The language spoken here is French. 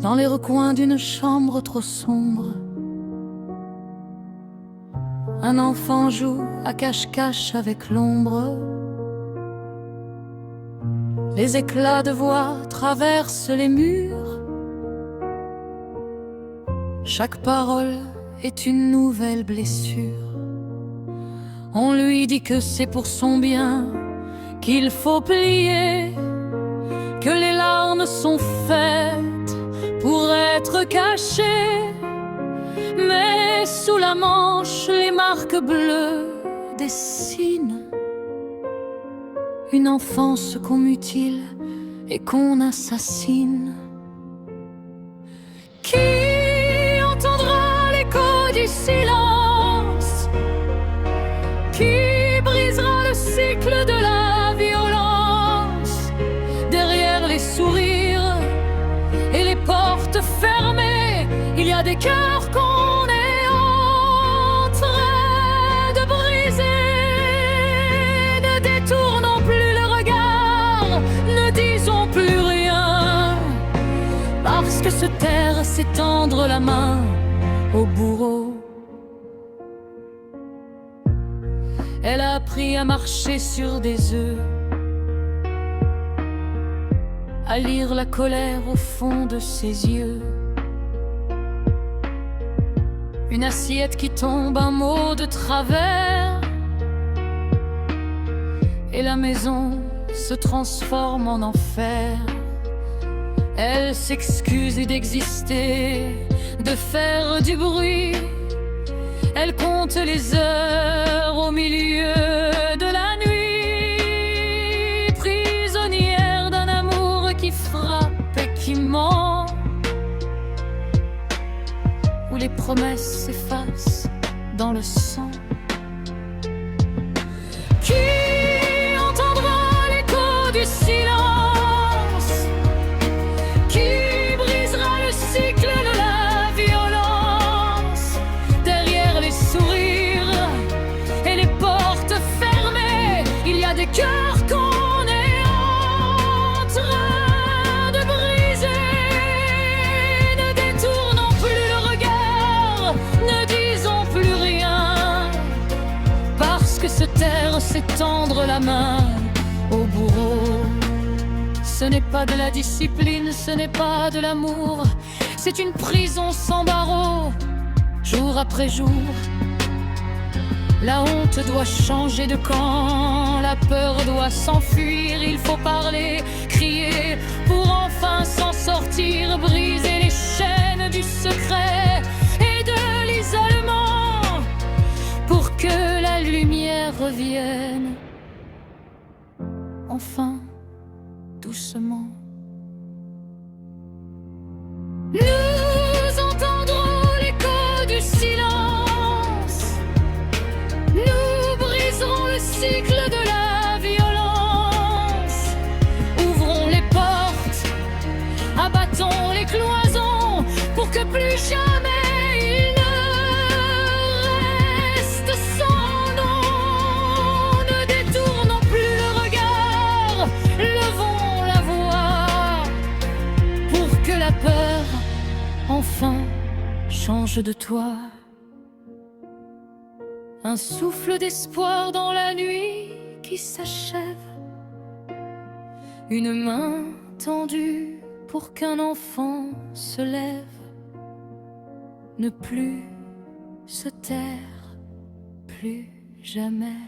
dans les recoins d'une chambre trop sombre. Un enfant joue à cache-cache avec l'ombre. Les éclats de voix traversent les murs. Chaque parole est une nouvelle blessure. On lui dit que c'est pour son bien qu'il faut plier, que les larmes sont faites pour être cachées. Mais sous la manche, les marques bleues dessinent une enfance qu'on mutile et qu'on assassine. Qui entendra l'écho du silence? Qui brisera le cycle de la violence? Derrière les sourires et les portes fermées, il y a des cœurs qu'on est en train de briser. Ne détournons plus le regard, ne disons plus rien, parce que se taire, c'est tendre la main au bourreau. Elle a appris à marcher sur des œufs, à lire la colère au fond de ses yeux. Une assiette qui tombe, un mot de travers, et la maison se transforme en enfer. Elle s'excuse d'exister, de faire du bruit. Elle compte les heures au milieu de la nuit, prisonnière d'un amour qui frappe et qui ment, où les promesses s'effacent dans le sang. Qui entendra l'écho du silence? Qui brisera le cycle de la violence? Derrière les sourires et les portes fermées, il y a des cœurs qu'on est en train de briser. Ne détournons plus le regard, ne disons plus rien, parce que se taire, c'est tendre la main au bourreau. Ce n'est pas de la discipline, ce n'est pas de l'amour, c'est une prison sans barreaux. Jour après jour, la honte doit changer de camp, la peur doit s'enfuir. Il faut parler, crier, pour enfin s'en sortir, briser les chaînes du secret et de l'isolement, pour que la lumière revienne, enfin, doucement. Nous entendrons l'écho du silence, nous briserons le cycle de la violence, ouvrons les portes, abattons les cloisons, pour que plus jamais il ne reste sans nom. Ne détournons plus le regard, levons la voix, pour que la peur enfin change de toi. Un souffle d'espoir dans la nuit qui s'achève, une main tendue pour qu'un enfant se lève. Ne plus se taire, plus jamais.